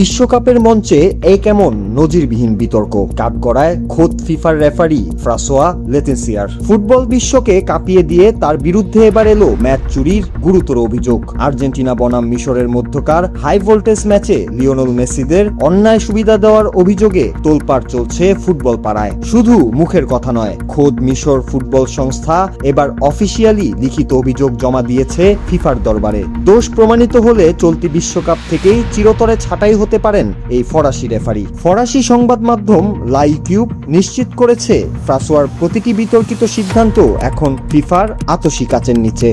বিশ্বকাপের মঞ্চে এই কেমন নজিরবিহীন বিতর্ক কাঠগড়ায় খোদ ফিফার রেফারি ফ্রাসোয়া লেতিসিয়ার। ফুটবল বিশ্বকে কাঁপিয়ে দিয়ে তার বিরুদ্ধে এবার এলো ম্যাচ চুরির গুরুতর অভিযোগ। আর্জেন্টিনা বনাম মিশরের মধ্যকার হাই ভোল্টেজ ম্যাচে লিওনেল মেসিদের অন্যায় সুবিধা দেওয়ার অভিযোগে তোলপাড় চলছে ফুটবল পাড়ায়। শুধু মুখের কথা নয়, খোদ মিশর ফুটবল সংস্থা এবার অফিসিয়ালি লিখিত অভিযোগ জমা দিয়েছে ফিফার দরবারে। দোষ প্রমাণিত হলে চলতি বিশ্বকাপ থেকেই চিরতরে ছাঁটাই হতে পারেন এই ফরাসি রেফারি। ফরাসি সংবাদ মাধ্যম লাইকিউব নিশ্চিত করেছে, ফ্রাসোয়ার প্রতিটি বিতর্কিত সিদ্ধান্ত এখন ফিফার আতশি কাচের নিচে।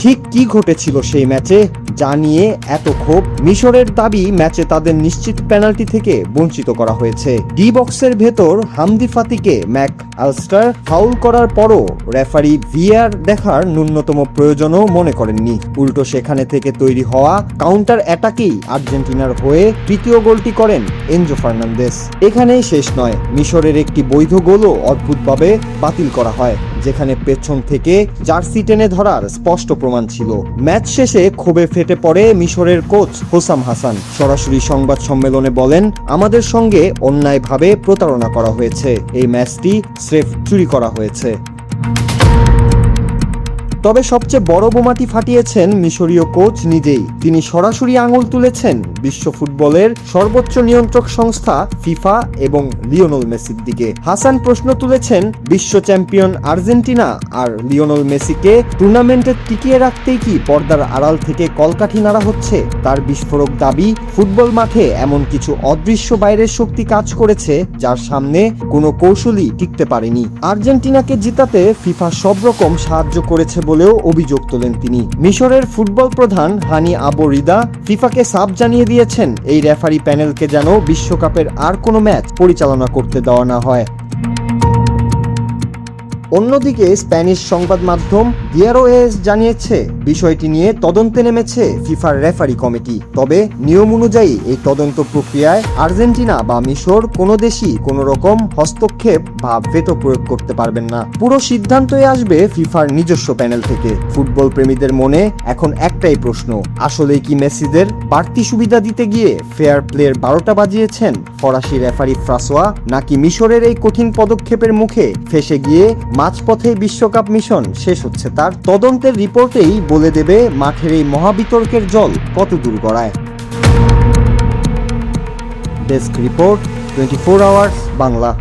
ঠিক কি ঘটেছিল সেই ম্যাচে, যা নিয়ে এত ক্ষোভ? মিশরের দাবি ম্যাচে তাদের নিশ্চিত পেনাল্টি থেকে বঞ্চিত করা হয়েছে। ডি বক্সের ভেতর হামদি ফাতিকে ম্যাক আলস্টার ফাউল করার পরও রেফারি ভিআর দেখার ন্যূনতম প্রয়োজনও মনে করেননি। উল্টো সেখানে থেকে তৈরি হওয়া কাউন্টার অ্যাটাকেই আর্জেন্টিনার হয়ে তৃতীয় গোলটি করেন এনজো ফার্নান্দেস। এখানেই শেষ নয়, মিশরের একটি বৈধ গোলও অদ্ভুতভাবে বাতিল করা হয়, যেখানে পেছন থেকে জার্সি টেনে ধরার স্পষ্ট প্রমাণ ছিল। ম্যাচ শেষে ক্ষোভে ফেটে পড়ে মিশরের কোচ হোসাম হাসান। সরাসরি সংবাদ সম্মেলনে বলেন, আমাদের সঙ্গে অন্যায়ভাবে প্রতারণা করা হয়েছে, এই ম্যাচটি স্রেফ চুরি করা হয়েছে। তবে সবচেয়ে বড় বোমাটি ফাটিয়েছেন মিশরীয় কোচ নিজেই। তিনি সরাসরি আঙুল তুলেছেন বিশ্ব ফুটবলের সর্বোচ্চ নিয়ন্ত্রক সংস্থা ফিফা এবং লিওনেল মেসির দিকে। হাসান প্রশ্ন তুলেছেন, বিশ্ব চ্যাম্পিয়ন আর্জেন্টিনা আর লিওনেল মেসিকে টুর্নামেন্টে টিকিয়ে রাখতেই কি পর্দার আড়াল থেকে কলকাঠি নাড়া হচ্ছে? তার বিস্ফোরক দাবি, ফুটবল মাঠে এমন কিছু অদৃশ্য বাইরের শক্তি কাজ করেছে যার সামনে কোনো কৌশলই টিকতে পারেনি। আর্জেন্টিনাকে জিতাতে ফিফা সব রকম সাহায্য করেছে বলেও অভিযোগ তোলেন তিনি। মিশরের ফুটবল প্রধান হানি আবু রিদা ফিফাকে সাফ জানিয়ে দিয়েছেন, এই রেফারি প্যানেলকে যেন বিশ্বকাপের আর কোনো ম্যাচ পরিচালনা করতে দেওয়া না হয়। অন্যদিকে স্প্যানিশ সংবাদ মাধ্যম ডিয়ারো এস জানিয়েছে, বিষয়টি নিয়ে তদন্তে নেমেছে ফিফার রেফারি কমিটি। তবে নিয়ম অনুযায়ী এই তদন্ত প্রক্রিয়ায় আর্জেন্টিনা বা মিশর কোনো দেশই কোনো রকম হস্তক্ষেপ বা ভেটো প্রয়োগ করতে পারবেন না। পুরো সিদ্ধান্তই আসবে ফিফার নিজস্ব প্যানেল থেকে। ফুটবল প্রেমীদের মনে এখন একটাই প্রশ্ন, আসলেই কি মেসিদের বাড়তি সুবিধা দিতে গিয়ে ফেয়ার প্লের 12টা বাজিয়েছেন ফরাসি রেফারি ফ্রাসোয়া, নাকি মিশরের এই কঠিন পদক্ষেপের মুখে ফেঁসে গিয়ে মাঝপথে বিশ্বকাপ মিশন শেষ হচ্ছে? তার তদন্তের রিপোর্টেই বলে দেবে মাঠের এই মহাবিতর্কের জল কত দূর গড়ায়। Desk report, 24 hours Bangla.